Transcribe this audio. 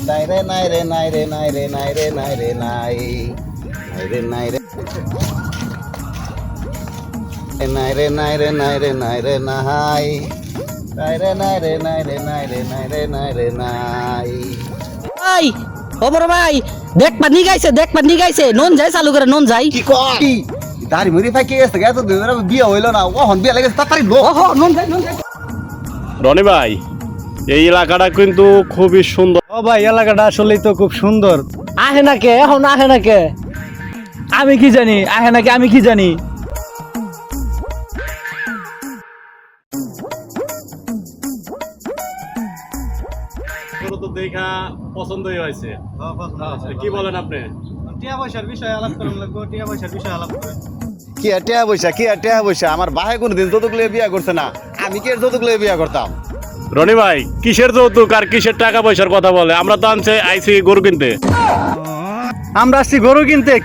নাই রে নাই রে নাই রে নাই রে নাই রে নাই রে নাই নাই রে নাই রে নাই রে নাই রে নাই রে নাই রে নাই নাই রে নাই রে নাই রে নাই রে নাই রে নাই রে নাই। ভাই ও বড় ভাই দেখ পানি গাইছে নন যাই চালু করে নন যাই কি কয় কি দাড়ি মুড়ি ফাঁকি গেছে গেছে দুই দিন বিয়ে হইলো না ও হন বিয়ে লাগে তাড়াতাড়ি লো নন যাই রনি ভাই এই এলাকাটা কিন্তু খুবই সুন্দর। ও ভাই এলাকাটা আসলেই তো খুব সুন্দর। আহে না কে এখন আহে না কে আমি কি জানি আহে নাকি আমি কি জানি। তো দেখা পছন্দই হয়েছে, কি বলেন আপনি? টিয়া পয়সার বিষয়ে আলাপ করুন লাগবো, টিয়া পয়সার বিষয়ে আলাপ করেন। কি টেয়া পয়সা আমার বাহে কোনদিন যৌতুক লিয়ে বিয়ে করছে না, আমি কি এর যৌতুক লিয়ে বিয়ে করতাম? রনি ভাই কিসের যৌতুক আর কিসের টাকা পয়সার কথা বলে? আমরা তো আইছি গরু কিনতে। আমরা আসছি গরু কিনতে।